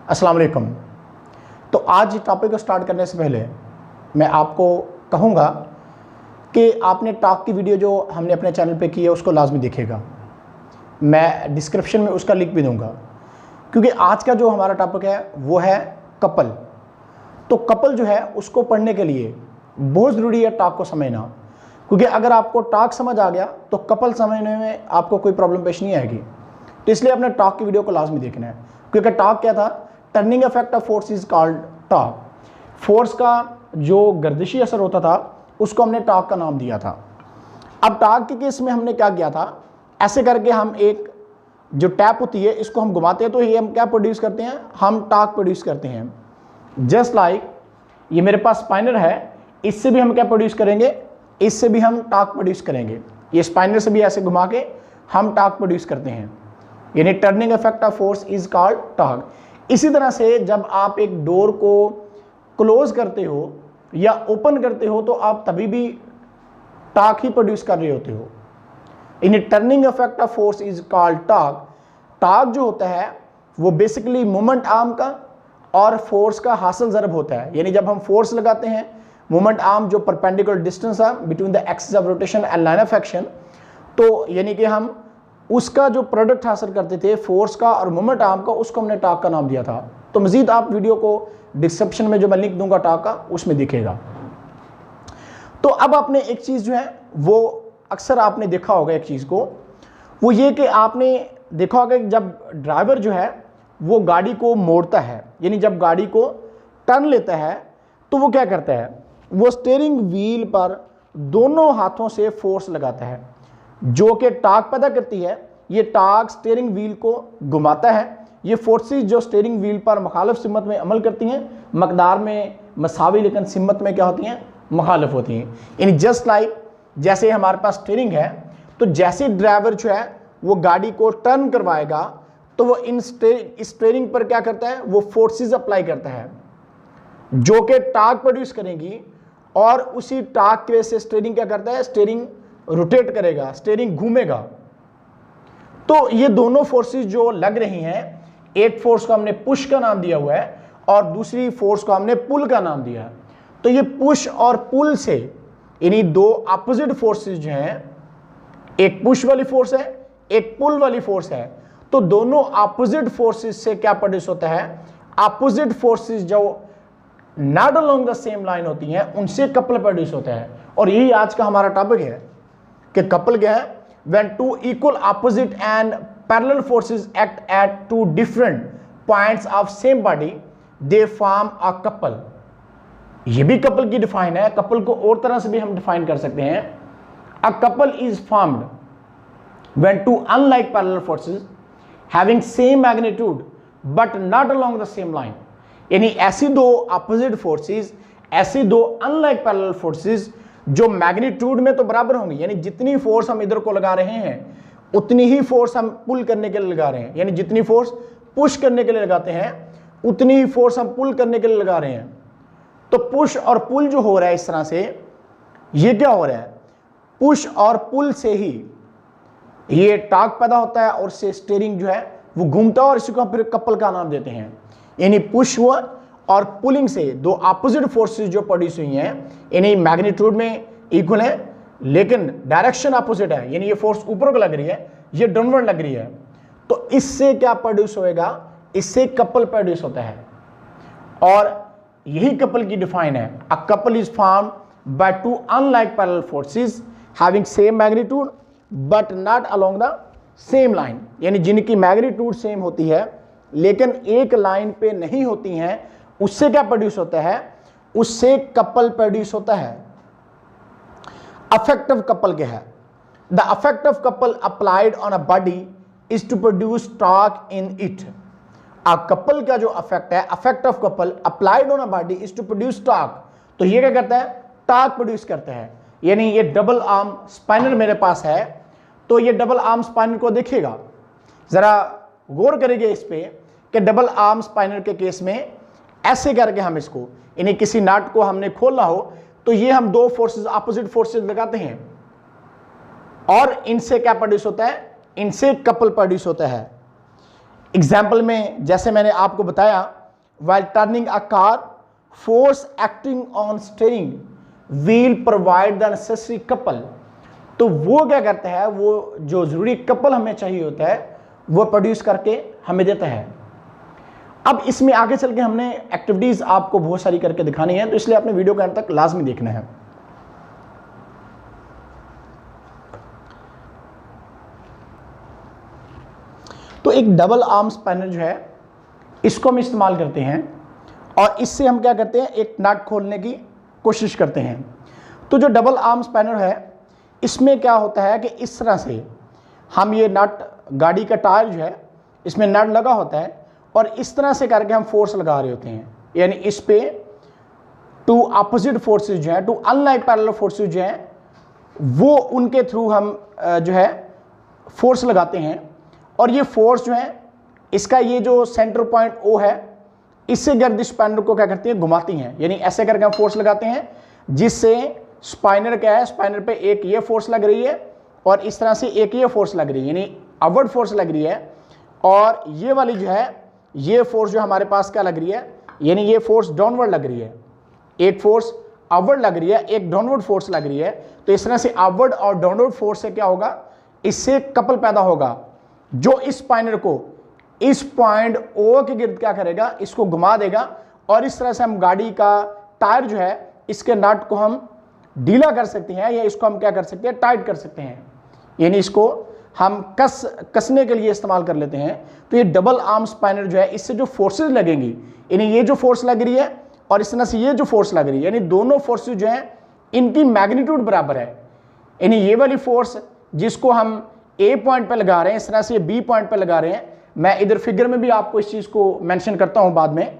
अस्सलाम वालेकुम। तो आज टॉपिक को स्टार्ट करने से पहले मैं आपको कहूँगा कि आपने टॉक की वीडियो जो हमने अपने चैनल पे की है उसको लाजमी देखिएगा। मैं डिस्क्रिप्शन में उसका लिंक भी दूंगा, क्योंकि आज का जो हमारा टॉपिक है वो है कपल। तो कपल जो है उसको पढ़ने के लिए बहुत ज़रूरी है टॉक को समझना, क्योंकि अगर आपको टॉक समझ आ गया तो कपल समझने में आपको कोई प्रॉब्लम पेश नहीं आएगी। तो इसलिए अपने टॉक की वीडियो को लाजमी देखना है, क्योंकि टॉक क्या था, turning effect of force is called talk. Force का जो गर्दिशी असर होता था उसको हमने टॉक का नाम दिया था। अब टॉक के केस में हमने क्या किया था, ऐसे करके हम एक जो टैप होती है इसको हम घुमाते हैं तो ये हम क्या प्रोड्यूस करते हैं, हम टॉक प्रोड्यूस करते हैं। जस्ट लाइक ये मेरे पास स्पाइनर है, इससे भी हम क्या प्रोड्यूस करेंगे, इससे भी हम टॉक प्रोड्यूस करेंगे। ये स्पाइनर से भी ऐसे घुमा के हम टॉक प्रोड्यूस करते हैं, यानी turning effect of force is called talk. इसी तरह से जब आप एक डोर को क्लोज करते हो या ओपन करते हो तो आप तभी भी टॉक ही प्रोड्यूस कर रहे होते हो। इन turning effect of force is called talk. Talk जो होता है वो बेसिकली मोमेंट आर्म का और फोर्स का हासिल ज़रब होता है। यानी जब हम फोर्स लगाते हैं, मोमेंट आर्म जो परपेंडिकुलर डिस्टेंस है between the axis of rotation and line of action, तो यानी कि हम उसका जो प्रोडक्ट हासिल करते थे फोर्स का और मोमेंट आर्म का, उसको हमने टॉक का नाम दिया था। तो मजीद आप वीडियो को डिस्क्रिप्शन में जो मैं लिंक दूंगा टॉक का, उसमें दिखेगा। तो अब आपने एक चीज़ जो है वो अक्सर आपने देखा होगा एक चीज़ को, वो ये कि आपने देखा होगा कि जब ड्राइवर जो है वो गाड़ी को मोड़ता है, यानी जब गाड़ी को टर्न लेता है तो वो क्या करता है, वो स्टीयरिंग व्हील पर दोनों हाथों से फोर्स लगाता है जो कि टॉर्क पैदा करती है। ये टॉर्क स्टीयरिंग व्हील को घुमाता है। ये फोर्सेस जो स्टीयरिंग व्हील पर मुखालिफ सिमत में अमल करती हैं, मकदार में मसावी लेकिन सिमत में क्या होती हैं, मुखालिफ होती हैं। यानी जस्ट लाइक जैसे हमारे पास स्टीयरिंग है, तो जैसे ड्राइवर जो है वो गाड़ी को टर्न करवाएगा तो वो इन स्टीयरिंग पर क्या करता है, वो फोर्सेस अप्लाई करता है जो कि टॉर्क प्रोड्यूस करेंगी, और उसी टॉर्क की वजह से स्टीयरिंग क्या करता है, स्टीयरिंग रोटेट करेगा, स्टीयरिंग घूमेगा। तो ये दोनों फोर्सेस जो लग रही हैं, एक फोर्स को हमने पुश का नाम दिया हुआ है और दूसरी फोर्स को हमने पुल का नाम दिया है। तो ये पुश और पुल से, यानी दो अपोजिट फोर्सेस जो हैं, एक पुश वाली फोर्स है, एक पुल वाली फोर्स है, तो दोनों अपोजिट फोर्सेस से क्या प्रोड्यूस होता है, अपोजिट फोर्सेस जो not along the same line होती हैं उनसे कपल प्रोड्यूस होता है। और यही आज का हमारा टॉपिक है कि कपल क्या है, when two equal opposite and parallel forces act at two different points of same body they form a couple. ये भी कपल की डिफाइन है। कपल को और तरह से भी हम डिफाइन कर सकते हैं। A couple is formed when two unlike parallel forces having same magnitude but not along the same line. यानी ऐसी दो अपोजिट फोर्सेस, ऐसी दो अनलाइक पैरेलल फोर्सेस जो मैग्नीट्यूड में तो बराबर होंगी, यानी जितनी फोर्स हम इधर को लगा रहे हैं उतनी ही फोर्स हम पुल करने के लिए लगा रहे हैं, यानी जितनी फोर्स पुश करने के लिए लगाते हैं उतनी ही फोर्स हम पुल करने के लिए लगा रहे हैं। तो पुश और पुल जो हो रहा है इस तरह से, ये क्या हो रहा है, पुश और पुल से ही ये टॉर्क पैदा होता है और से स्टीयरिंग जो है वो घूमता है, और इसी को फिर कपल का नाम देते हैं। यानी पुश हुआ और पुलिंग से दो अपोजिट फोर्सेस जो प्रोड्यूस हुई हैं, यानी मैग्नीट्यूड में इक्वल है लेकिन डायरेक्शन अपोजिट है, यानी ये फोर्स ऊपर को लग रही है, ये डाउनवर्ड लग रही है, तो इससे क्या प्रोड्यूस होएगा, इससे कपल प्रोड्यूस होता है। और यही कपल की डिफाइन है। अ couple is formed by two unlike parallel forces having same magnitude but not along the same line. यानी जिनकी मैग्नीट्यूड सेम होती है लेकिन एक लाइन पे नहीं होती हैं, उससे क्या प्रोड्यूस होता है, उससे कपल प्रोड्यूस होता है। अफेक्टिव कपल क्या है, the effect of couple applied on a body is to produce torque in it. A couple का जो अफेक्ट है, effect of couple applied on a body is to produce torque. तो ये क्या करता है, टॉर्क प्रोड्यूस करता है। यानी ये डबल आर्म स्पाइनर मेरे पास है, तो ये डबल आर्म स्पाइनर को देखिएगा, जरा गौर करेंगे इस पे कि डबल आर्म स्पाइनर के केस में ऐसे करके हम इसको, यानी किसी नट को हमने खोलना हो तो ये हम दो फोर्सेस अपोजिट फोर्सेस लगाते हैं और इनसे क्या प्रोड्यूस होता है, इनसे कपल प्रोड्यूस होता है। एग्जाम्पल में जैसे मैंने आपको बताया, while turning a car, force acting on steering wheel provide the necessary couple। तो वो क्या करता है, वो जो जरूरी कपल हमें चाहिए होता है वो प्रोड्यूस करके हमें देता है। अब इसमें आगे चल के हमने एक्टिविटीज आपको बहुत सारी करके दिखानी है, तो इसलिए आपने वीडियो के अंत तक लाजमी देखना है। तो एक डबल आर्म स्पैनर जो है इसको हम इस्तेमाल करते हैं और इससे हम क्या करते हैं, एक नट खोलने की कोशिश करते हैं। तो जो डबल आर्म स्पैनर है इसमें क्या होता है कि इस तरह से हम ये नट, गाड़ी का टायर जो है इसमें नट लगा होता है और इस तरह से करके हम फोर्स लगा रहे होते हैं, यानी इस पे टू अपोजिट फोर्सेज जो है, टू अनलाइक पैरेलल फोर्सेज जो है वो उनके थ्रू हम जो है फोर्स लगाते हैं। और ये फोर्स जो है इसका ये जो सेंटर पॉइंट O है इससे गर्दिश स्पाइनर को क्या करती है, घुमाती हैं, यानी ऐसे करके हम फोर्स लगाते हैं जिससे स्पाइनर क्या है, स्पाइनर पे एक ये फोर्स लग रही है और इस तरह से एक ये फोर्स लग रही है, यानी अपवर्ड फोर्स लग रही है। और ये वाली जो है ये फोर्स जो हमारे पास क्या लग रही है, यानी ये फोर्स डाउनवर्ड लग रही है, एक फोर्स अपवर्ड लग रही है, एक डाउनवर्ड फोर्स लग रही है। तो इस तरह से अपवर्ड और डाउनवर्ड फोर्स से क्या होगा, इससे कपल पैदा होगा जो इस स्पाइनर को इस पॉइंट O के गिर्द क्या करेगा, इसको घुमा देगा और इस तरह से हम गाड़ी का टायर जो है इसके नट को हम ढीला कर सकते हैं या इसको हम क्या कर सकते हैं, टाइट कर सकते हैं, यानी इसको हम कसने के लिए इस्तेमाल कर लेते हैं। तो ये डबल आर्म स्पाइनर जो है इससे जो फोर्सेज लगेंगी, यानी ये जो फोर्स लग रही है और इस तरह से ये जो फोर्स लग रही है, यानी दोनों फोर्सेज जो हैं इनकी मैग्नीट्यूड बराबर है। यानी ये वाली फोर्स जिसको हम A पॉइंट पे लगा रहे हैं, इस तरह से B पॉइंट पे लगा रहे हैं, मैं इधर फिगर में भी आपको इस चीज को मेंशन करता हूं बाद में।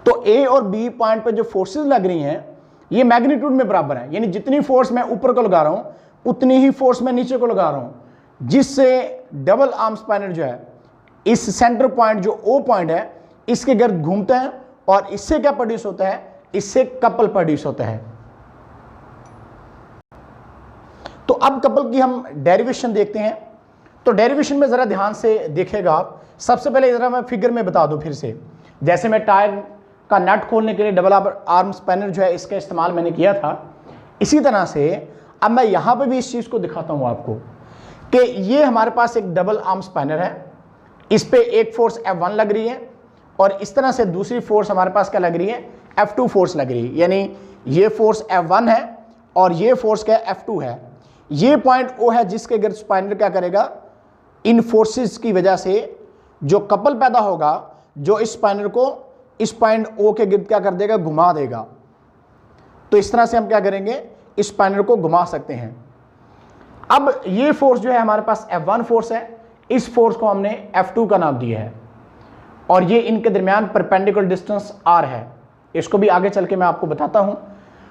तो A और B पॉइंट पे जो फोर्सेज लग रही हैं ये मैग्नीट्यूड में बराबर है, यानी जितनी फोर्स मैं ऊपर को लगा रहा हूं उतनी ही फोर्स मैं नीचे को लगा रहा हूं, जिससे डबल आर्म स्पाइनर जो है इस सेंटर पॉइंट जो O पॉइंट है इसके गर्द घूमते हैं और इससे क्या प्रोड्यूस होता है, इससे कपल प्रोड्यूस होता है। तो अब कपल की हम डेरिवेशन देखते हैं। तो डेरिवेशन में जरा ध्यान से देखिएगा आप। सबसे पहले जरा मैं फिगर में बता दूं फिर से, जैसे मैं टायर का नट खोलने के लिए डबल आर्म स्पैनर जो है इसका इस्तेमाल मैंने किया था, इसी तरह से अब मैं यहां पे भी इस चीज को दिखाता हूं आपको कि ये हमारे पास एक डबल आर्म स्पैनर है, इस पे एक फोर्स F1 लग रही है और इस तरह से दूसरी फोर्स हमारे पास क्या लग रही है, F2 फोर्स लग रही है, यानी ये फोर्स F1 है और ये फोर्स क्या F2 है। ये पॉइंट O है जिसके गिर्द स्पाइनर क्या करेगा, इन फोर्सेस की वजह से जो कपल पैदा होगा जो इस स्पाइनर को इस पॉइंट O के गिर्द क्या कर देगा, घुमा देगा। तो इस तरह से हम क्या करेंगे, इस स्पाइनर को घुमा सकते हैं। अब ये फोर्स जो है हमारे पास F1 फोर्स है, इस फोर्स को हमने F2 का नाम दिया है और ये इनके दरमियान परपेंडिकुलर डिस्टेंस R है। इसको भी आगे चल के मैं आपको बताता हूं।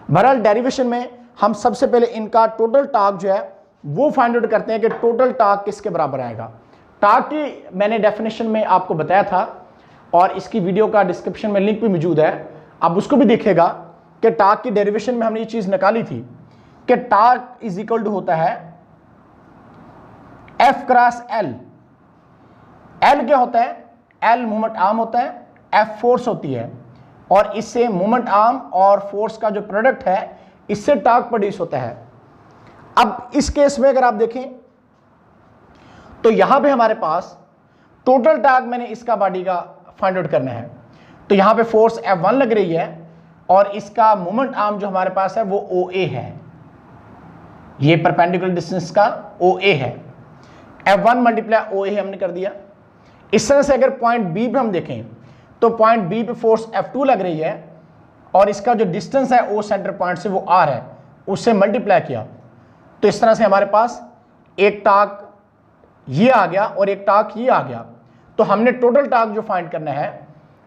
बहरहाल डेरिवेशन में हम सबसे पहले इनका टोटल टॉर्क जो है वो फाइंड आउट करते हैं कि टोटल टॉर्क किसके बराबर आएगा। टॉर्क की मैंने डेफिनेशन में आपको बताया था और इसकी वीडियो का डिस्क्रिप्शन में लिंक भी मौजूद है, आप उसको भी देखिएगा कि टॉर्क की डेरिवेशन में हमने ये चीज निकाली थी कि टॉर्क इज इक्वल टू होता है F क्रॉस L। L क्या होता है, L मोमेंट आर्म होता है, F फोर्स होती है और इससे मोमेंट आर्म और फोर्स का जो प्रोडक्ट है इससे टॉर्क प्रोड्यूस होता है। अब इस केस में अगर आप देखें तो यहां पे हमारे पास टोटल टॉर्क मैंने इसका बॉडी का फाइंड आउट करना है। तो यहां पे फोर्स F1 लग रही है और इसका मोमेंट आर्म जो हमारे पास है वो OA है, ये परपेंडिकुलर डिस्टेंस का OA है। F1 मल्टीप्लाई OA हमने कर दिया। इस तरह से अगर पॉइंट B पे हम देखें तो पॉइंट B पे फोर्स F2 लग रही है और इसका जो डिस्टेंस है O सेंटर पॉइंट से वो R है, उससे मल्टीप्लाई किया तो इस तरह से हमारे पास एक टॉर्क ये आ गया और एक टॉर्क ये आ गया। तो हमने टोटल टॉर्क जो फाइंड करना है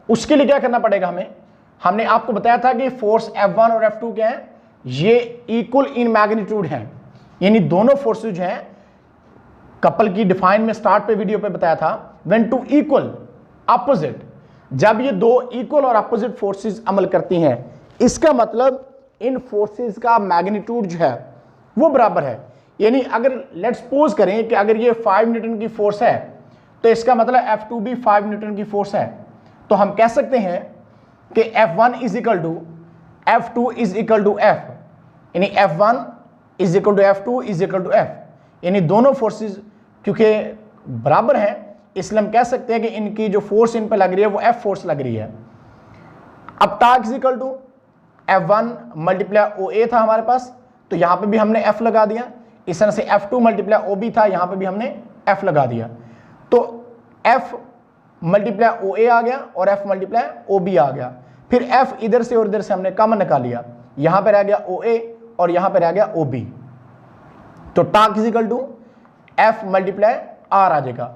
उसके लिए क्या करना पड़ेगा हमें, हमने आपको बताया था कि फोर्स F1 और F2 क्या है, ये इक्वल इन मैग्नीट्यूड हैं, यानी दोनों फोर्सेज हैं। कपल की डिफाइन में स्टार्ट पे वीडियो पे बताया था, व्हेन टू इक्वल अपोजिट, जब ये दो इक्वल और अपोजिट फोर्सेस अमल करती हैं इसका मतलब इन फोर्सेस का मैग्नीट्यूड जो है वो बराबर है। यानी अगर लेट्स सपोज करें कि अगर ये 5 न्यूटन की फोर्स है तो इसका मतलब F2 भी 5 न्यूटन की फोर्स है। तो हम कह सकते हैं कि F1 is equal to F2 is equal to F, यानी F1 is equal to F2 is equal to F, यानी दोनों फोर्सेस क्योंकि बराबर हैं इसलिए हम कह सकते हैं कि इनकी जो फोर्स इन पर लग रही है वो F फोर्स लग रही है। अब torque is equal to F1 multiply OA था हमारे पास, तो यहां पे भी हमने F लगा दिया। इस तरह से F2 मल्टीप्लाई OB था, यहां पे भी हमने F लगा दिया। तो F मल्टीप्लाई OA आ गया और F मल्टीप्लाई OB आ गया। फिर F इधर से और इधर से हमने कॉमन निकाल लिया, यहां पे रह गया OA और यहां पे रह गया OB। तो torque is equal to F multiply R आ जाएगा।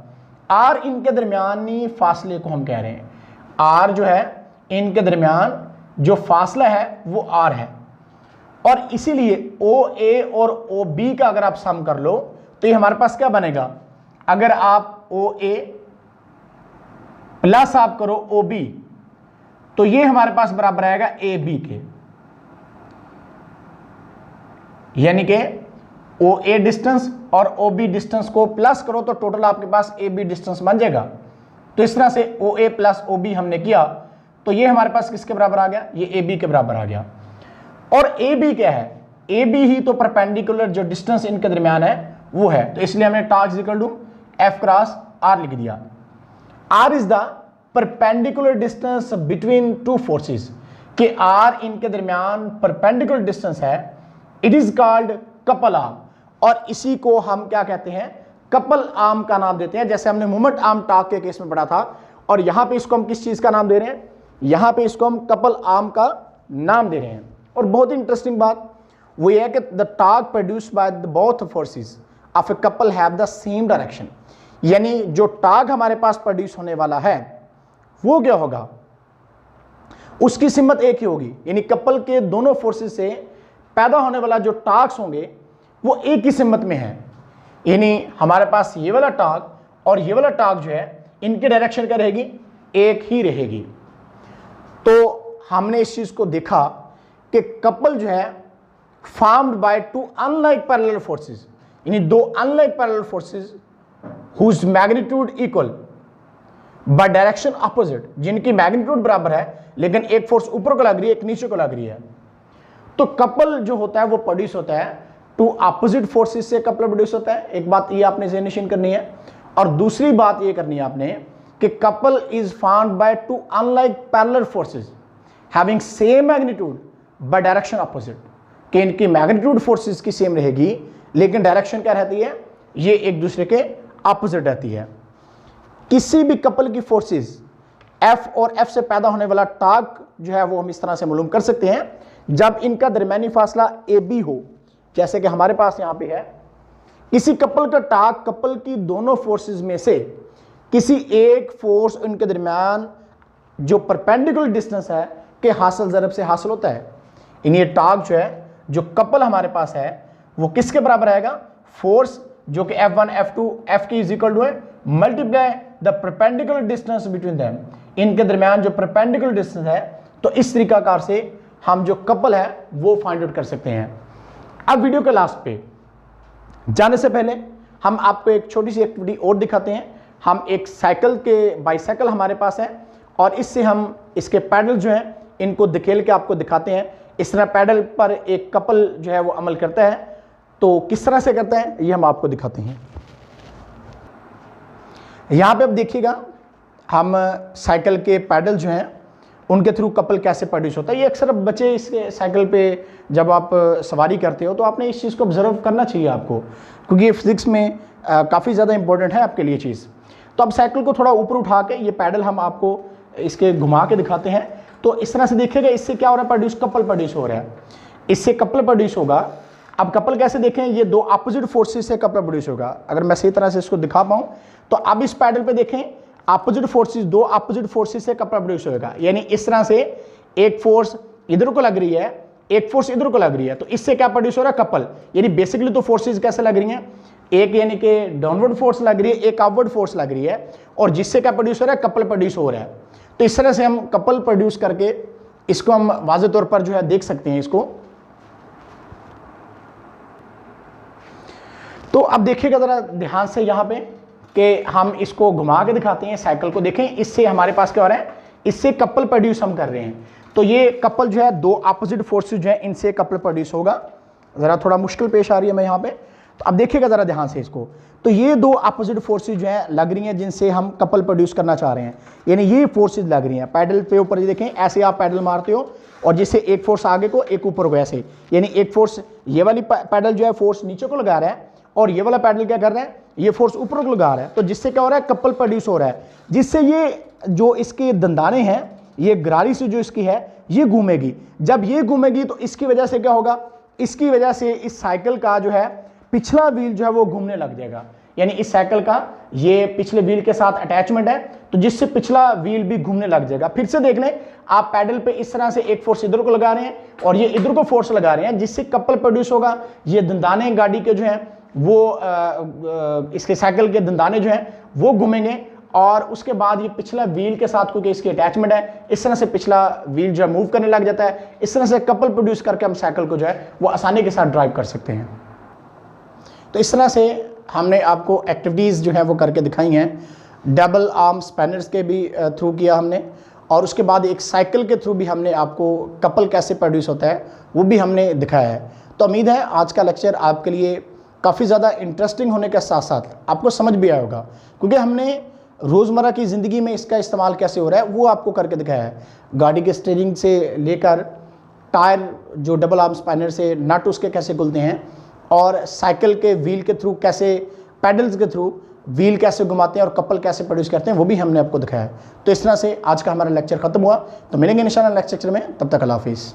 R इनके दरमियानी फासले को हम कह रहे हैं, R जो है इनके दरमियान जो फासला है वो R है, और इसीलिए OA और OB का अगर आप सम कर लो तो ये हमारे पास क्या बनेगा, अगर आप OA प्लस आप करो OB तो ये हमारे पास बराबर आएगा AB के, यानी कि OA डिस्टेंस और OB डिस्टेंस को प्लस करो तो टोटल आपके पास AB डिस्टेंस बन जाएगा। तो इस तरह से OA प्लस OB हमने किया तो ये हमारे पास किसके बराबर आ गया, ये AB के बराबर आ गया। और AB क्या है, AB ही तो परपेंडिकुलर जो डिस्टेंस इनके दरमियान है वो है, तो इसलिए हमने torque equal to F cross R लिख दिया। R is the perpendicular distance between two forces, कि R इनके दरमियान परपेंडिकुलर डिस्टेंस है, it is called couple arm, और इसी को हम क्या कहते हैं, कपल आर्म का नाम देते हैं। जैसे हमने मोमेंट आर्म टॉर्क के केस में पढ़ा था, और यहां पे इसको हम किस चीज का नाम दे रहे हैं, यहां पे इसको हम कपल आर्म का नाम दे रहे हैं। और बहुत इंटरेस्टिंग बात वो ये है कि the torque produced by the both forces of a couple have the same direction, यानी जो टॉर्क हमारे पास प्रोड्यूस होने वाला है वो क्या होगा, उसकी सिमत एक ही होगी, यानी कपल के दोनों फोर्सेस से पैदा होने वाला जो टॉर्क्स होंगे वो एक ही सिमत में है। यानी हमारे पास ये वाला टॉर्क और ये वाला टॉर्क जो है इनकी डायरेक्शन क्या रहेगी, एक ही रहेगी। तो हमने इस चीज को देखा कि कपल जो है formed by two unlike parallel forces, यानी दो unlike parallel forces whose magnitude equal but direction opposite, जिनकी मैग्नीट्यूड बराबर है लेकिन एक फोर्स ऊपर को लग रही है एक नीचे को लग रही है। तो कपल जो होता है वो प्रोड्यूस होता है टू अपोजिट फोर्सेस से कपल प्रोड्यूस होता है, एक बात ये आपने ज़हन करनी है। और दूसरी बात ये करनी है आपने कि couple is formed by two unlike parallel forces having same magnitude but direction opposite, कि इनकी मैग्नीट्यूड फोर्सेस की सेम रहेगी लेकिन डायरेक्शन क्या रहती है, ये एक दूसरे के अपोजिट रहती है। किसी भी कपल की फोर्सेस F और F से पैदा होने वाला टॉर्क जो है वो हम इस तरह से मालूम कर सकते हैं जब इनका दरमियानी फासला AB हो, जैसे कि हमारे पास यहाँ पे है। किसी कपल का टॉर्क कपल की दोनों फोर्सेस में से किसी एक फोर्स इनके दरमियान जो परपेंडिकुलर डिस्टेंस है के हासिल ज़रब से हासिल होता है। इन ये टॉर्क जो है जो कपल हमारे पास है वो किसके बराबर आएगा, फोर्स जो कि F1 F2 F की इज इक्वल टू है multiply the perpendicular distance between them, इनके दरमियान जो परपेंडिकुलर डिस्टेंस है। तो इस तरीकाकार से हम जो कपल है वो फाइंड आउट कर सकते हैं। अब वीडियो के लास्ट पे जाने से पहले हम आपको एक छोटी सी एक्टिविटी और दिखाते हैं। हम एक साइकिल के बाईसाइकिल हमारे पास है और इससे हम इसके पैडल जो हैं इनको धकेल के आपको दिखाते हैं। इस तरह पैडल पर एक कपल जो है वो अमल करता है, तो किस तरह से करता है ये हम आपको दिखाते हैं। यहाँ पे अब देखिएगा हम साइकिल के पैडल जो हैं उनके थ्रू कपल कैसे प्रोड्यूस होता है। ये अक्सर बच्चे इस साइकिल पे जब आप सवारी करते हो तो आपने इस चीज़ को ऑब्जर्व करना चाहिए आपको, क्योंकि ये फिजिक्स में काफ़ी ज़्यादा इंपॉर्टेंट है आपके लिए चीज़। तो अब साइकिल को थोड़ा ऊपर उठा के ये पैडल हम आपको इसके घुमा के दिखाते हैं। तो इस तरह से देखिएगा इससे क्या हो रहा है, प्रोड्यूस कपल प्रोड्यूस हो रहा है, इससे कपल प्रोड्यूस होगा। अब कपल कैसे देखें, ये दो अपोजिट फोर्सेस से कपल प्रोड्यूस होगा। अगर मैं सही तरह से इसको दिखा पाऊँ तो अब इस पैडल पे देखें अपोजिट फोर्सेस, दो अपोजिट फोर्सेस से कपल प्रोड्यूस होगा। यानी इस तरह से एक फोर्स इधर को लग रही है, एक फोर्स इधर को लग रही है, तो इससे क्या प्रोड्यूस हो रहा है, कपल। यानी बेसिकली तो फोर्सेस कैसे लग रही हैं, एक यानी कि डाउनवर्ड फोर्स लग रही है, एक अपवर्ड फोर्स लग रही है, और जिससे क्या प्रोड्यूस हो रहा है, कपल प्रोड्यूस हो रहा है। तो इस तरह से हम कपल प्रोड्यूस करके इसको हम वाज़े तौर पर जो है देख सकते हैं इसको। तो अब देखिएगा ज़रा ध्यान से यहाँ पे कि हम इसको घुमा के दिखाते हैं साइकिल को, देखें इससे हमारे पास क्या हो रहा है, इससे कपल प्रोड्यूस हम कर रहे हैं। तो ये कपल जो है, दो अपोजिट फोर्सेस जो है, इनसे कपल प्रोड्यूस होगा। ज़रा थोड़ा मुश्किल पेश आ रही है मैं यहाँ पे, तो अब देखिएगा ज़रा ध्यान से इसको। तो ये दो अपोजिट फोर्सेस जो है लग रही हैं जिनसे हम कपल प्रोड्यूस करना चाह रहे हैं, यानी ये फोर्सेस लग रही हैं पैडल पे ऊपर। ये देखें ऐसे आप पैडल मारते हो और जिससे एक फोर्स आगे को एक ऊपर को ऐसे, यानी एक फोर्स ये वाली पैडल जो है फोर्स नीचे को लगा रहा है और ये वाला पैडल क्या कर रहा है, ये फोर्स ऊपर को लगा रहा है। तो जिससे क्या हो रहा है, कपल प्रोड्यूस हो रहा है, जिससे ये जो इसके दंदाने हैं, ये गरारी से जो इसकी है ये घूमेगी। जब ये घूमेगी तो इसकी वजह से क्या होगा, इसकी वजह से इस साइकिल का जो है पिछला व्हील जो है वो घूमने लग जाएगा, यानी इस साइकिल का ये पिछले व्हील के साथ अटैचमेंट है, तो जिससे पिछला व्हील भी घूमने लग जाएगा। फिर से देख लें, आप पैडल पे इस तरह से एक फोर्स इधर को लगा रहे हैं और ये इधर को फोर्स लगा रहे हैं, जिससे कपल प्रोड्यूस होगा। ये दंदाने गाड़ी के जो हैं वो इसके साइकिल के दंदाने जो हैं वो घूमेंगे और उसके बाद ये पिछला व्हील के साथ, क्योंकि इसकी अटैचमेंट है, इस तरह से पिछला व्हील जो है मूव करने लग जाता है। इस तरह से कपल प्रोड्यूस करके हम साइकिल को जो है वो आसानी के साथ ड्राइव कर सकते हैं। तो इस तरह से हमने आपको एक्टिविटीज़ जो है वो करके दिखाई हैं। डबल आर्म स्पैनर्स के भी थ्रू किया हमने, और उसके बाद एक साइकिल के थ्रू भी हमने आपको कपल कैसे प्रोड्यूस होता है वो भी हमने दिखाया है। तो उम्मीद है आज का लेक्चर आपके लिए काफ़ी ज़्यादा इंटरेस्टिंग होने के साथ साथ आपको समझ भी आया होगा, क्योंकि हमने रोज़मर्रा की ज़िंदगी में इसका इस्तेमाल कैसे हो रहा है वो आपको करके दिखाया है। गाड़ी के स्टीयरिंग से लेकर टायर जो डबल आर्म स्पैनर से नट उसके कैसे खुलते हैं, और साइकिल के व्हील के थ्रू कैसे, पैडल्स के थ्रू व्हील कैसे घुमाते हैं और कपल कैसे प्रोड्यूस करते हैं, वो भी हमने आपको दिखाया है। तो इस तरह से आज का हमारा लेक्चर खत्म हुआ। तो मिलेंगे इंशाअल्लाह नेक्स्ट लेक्चर में, तब तक अल्लाह हाफिज़।